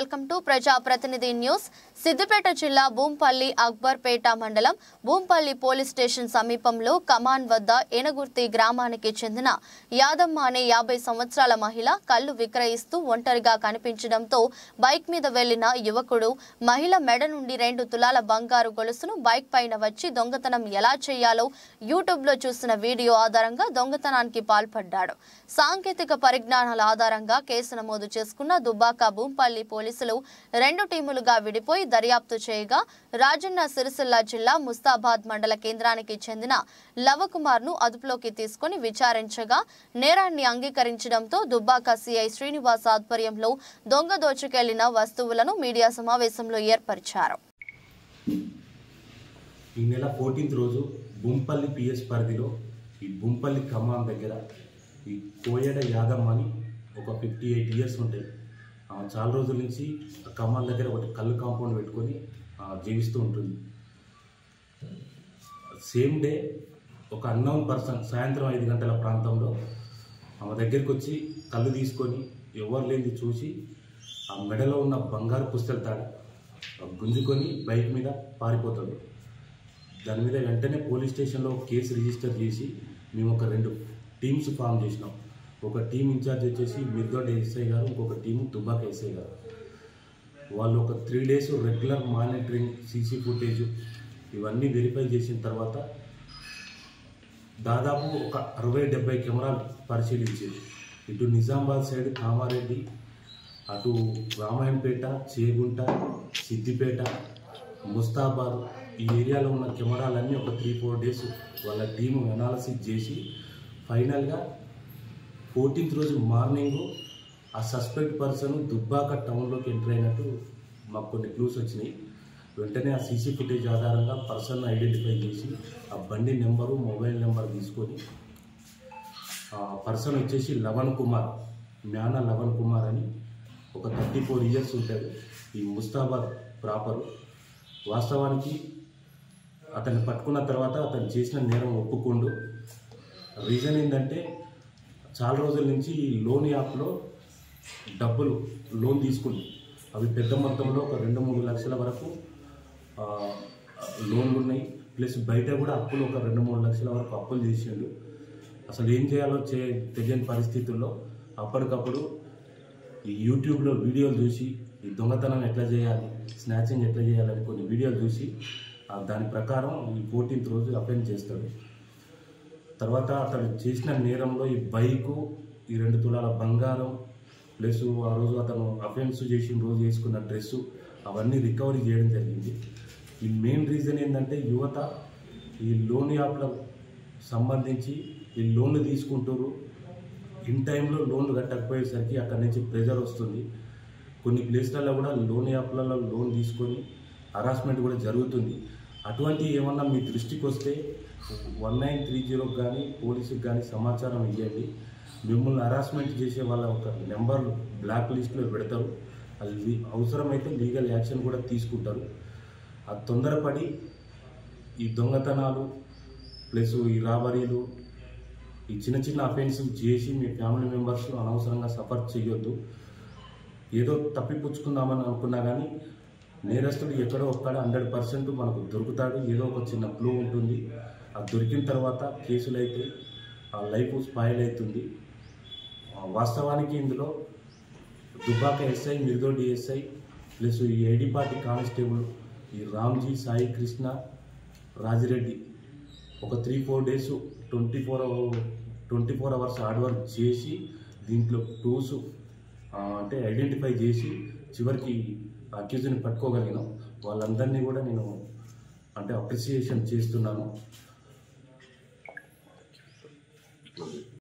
Welcome to ప్రజాప్రతినిధి news. Siddipet జిల్లా భూంపల్లి అక్బర్పేట మండలం భూంపల్లి పోలీస్ స్టేషన్ సమీపంలో కమాన్ వద్ద ఏనగుర్తి గ్రామానికి చెందిన యాదమ్మ అనే 50 సంవత్సరాల మహిళ కళ్ళు విక్రయిస్తూ ఒంటరిగా కనిపించడంతో బైక్ మీద వెళ్లిన యువకుడు మహిళ మెడ నుండి 2 తులాల బంగారు గొలుసును బైక్ పైన వచ్చి దొంగతనం ఎలా చేయాలో యూట్యూబ్ లో చూసిన వీడియో ఆధారంగా దొంగతనానికి పాల్పడ్డాడు. సాంకేతిక పరిజ్ఞానాల ఆధారంగా కేసు నమోదు చేసుకున్న దుబ్బాక భూంపల్లి పోలీసులు 2 టీములుగా విడిపోయి దర్యాప్తు చేయగా రాజన్న సిరిసిల్ల జిల్లా ముస్తాబాద్ మండల కేంద్రానికి చెందిన లవకుమార్ ను అదుపులోకి తీసుకుని విచారించగా నేరాన్ని అంగీకరించడంతో దుబ్బాక సిఐ శ్రీనివాస్ ఆధ్వర్యంలో దొంగ దోచుకెళ్లిన వస్తువులను మీడియా సమావేశంలో ఏర్పరిచారు. ఈ నెల 14th రోజు భూంపల్లి పిఎస్ పరిధిలో ఈ భూంపల్లి కమాన్ దగ్గర ఈ కోయడ యాదమ్మ అని ఒక 58 years ఉంటాయి. చాలా రోజుల నుంచి కమాన్ దగ్గర ఒకటి కళ్ళు కాంపౌండ్ పెట్టుకొని జీవిస్తూ ఉంటుంది. సేమ్ డే ఒక అన్నోన్ పర్సన్ సాయంత్రం 5 గంటల ప్రాంతంలో ఆమె దగ్గరికి వచ్చి కళ్ళు తీసుకొని ఎవరు లేనిది చూసి ఆ మెడలో ఉన్న బంగారు పుస్తల తాడు గుంజుకొని బైక్ మీద పారిపోతాడు. దాని మీద వెంటనే పోలీస్ స్టేషన్లో కేసు రిజిస్టర్ చేసి మేము ఒక 2 టీమ్స్ ఫామ్ చేసినాం. ఒక టీం ఇన్ఛార్జ్ వచ్చేసి మిర్దోడ్ ఎస్ఐ గారు, ఇంకొక టీము దుబ్బాక ఎస్ఐ గారు. వాళ్ళు ఒక 3 days regular monitoring, CC footage ఇవన్నీ వెరిఫై చేసిన తర్వాత దాదాపు ఒక 60-70 కెమెరాలు పరిశీలించేది. ఇటు నిజామాబాద్ సైడ్ కామారెడ్డి, అటు రామాయణపేట, చేగుంట, సిద్దిపేట, ముస్తాబాద్ ఈ ఏరియాలో ఉన్న కెమెరాలన్నీ ఒక 3-4 days వాళ్ళ టీము అనాలిసిస్ చేసి ఫైనల్గా 14th రోజు మార్నింగ్ ఆ సస్పెక్ట్ పర్సన్ దుబ్బాక టౌన్లోకి ఎంటర్ అయినట్టు మాకు కొన్ని క్లూస్ వచ్చినాయి. వెంటనే ఆ సీసీ ఫుటేజ్ ఆధారంగా పర్సన్ ఐడెంటిఫై చేసి ఆ బండి నెంబరు, మొబైల్ నెంబర్ తీసుకొని ఆ పర్సన్ వచ్చేసి లవన్ కుమార్, మ్యాన లవన్ కుమార్ అని ఒక 34 years ఉంటాడు. ఈ ముస్తాబాద్ ప్రాపరు. వాస్తవానికి అతన్ని పట్టుకున్న తర్వాత అతను చేసిన నేరం ఒప్పుకోండు. రీజన్ ఏంటంటే చాలా రోజుల నుంచి ఈ లోన్ యాప్లో డబ్బులు లోన్ తీసుకుంది. అవి పెద్ద మొత్తంలో ఒక 2-3 లక్షల వరకు లోన్లు ఉన్నాయి. ప్లస్ బయట కూడా అప్పులు ఒక 2-3 లక్షల వరకు అప్పులు చేసిండు. అసలు ఏం చేయాలో తెలియని పరిస్థితుల్లో అప్పటికప్పుడు ఈ యూట్యూబ్లో వీడియోలు చూసి ఈ దొంగతనం ఎట్లా చేయాలి, స్నాచింగ్ ఎట్లా చేయాలని కొన్ని వీడియోలు చూసి దాని ప్రకారం ఈ 14th రోజు అఫెన్స్ చేస్తాడు. తర్వాత అతను చేసిన నేరంలో ఈ బైకు, ఈ 2 తులాల బంగారం, ప్లస్ ఆ రోజు అతను అఫెన్స్ చేసిన రోజు వేసుకున్న డ్రెస్సు అవన్నీ రికవరీ చేయడం జరిగింది. ఈ మెయిన్ రీజన్ ఏంటంటే యువత ఈ లోన్ యాప్లకు సంబంధించి ఈ లోన్లు తీసుకుంటారు. ఇన్ టైంలో లోన్లు కట్టకపోయేసరికి అక్కడి నుంచి ప్రెజర్ వస్తుంది. కొన్ని ప్లేస్లలో కూడా లోన్ యాప్లలో లోన్ తీసుకొని హరాస్మెంట్ కూడా జరుగుతుంది. అటువంటి ఏమన్నా మీ దృష్టికి వస్తే 1930 కానీ పోలీసుకి కానీ సమాచారం ఇవ్వండి. మిమ్మల్ని హరాస్మెంట్ చేసే వాళ్ళ ఒక నెంబర్లు బ్లాక్ లిస్ట్లో పెడతారు. అది అవసరమైతే లీగల్ యాక్షన్ కూడా తీసుకుంటారు. అది తొందరపడి ఈ దొంగతనాలు ప్లస్ ఈ రాబరీలు, ఈ చిన్న అఫెన్స్ చేసి మీ ఫ్యామిలీ మెంబర్స్ అనవసరంగా సఫర్ చేయొద్దు. ఏదో తప్పిపుచ్చుకుందామని అనుకున్నా కానీ నేరస్తుడు ఎక్కడో ఒక్కడ 100% మనకు దొరుకుతాడు. ఏదో ఒక చిన్న క్లూ ఉంటుంది. అది దొరికిన తర్వాత కేసులు అయితే ఆ లైఫ్ స్పాయిల్ అవుతుంది. వాస్తవానికి ఇందులో దుబ్బాక ఎస్ఐ, మిర్దోడ్ ఎస్ఐ ప్లస్ ఈ ఐడి పార్టీ కానిస్టేబుల్ ఈ రామ్జీ, సాయి కృష్ణ, రాజిరెడ్డి ఒక 3-4 days 24 hours హార్డ్ వర్క్ చేసి దీంట్లో క్లూస్ అంటే ఐడెంటిఫై చేసి చివరికి అక్యూజ్ని పట్టుకోగలిగినాం. వాళ్ళందరినీ కూడా నేను అంటే అప్రిసియేషన్ చేస్తున్నాను.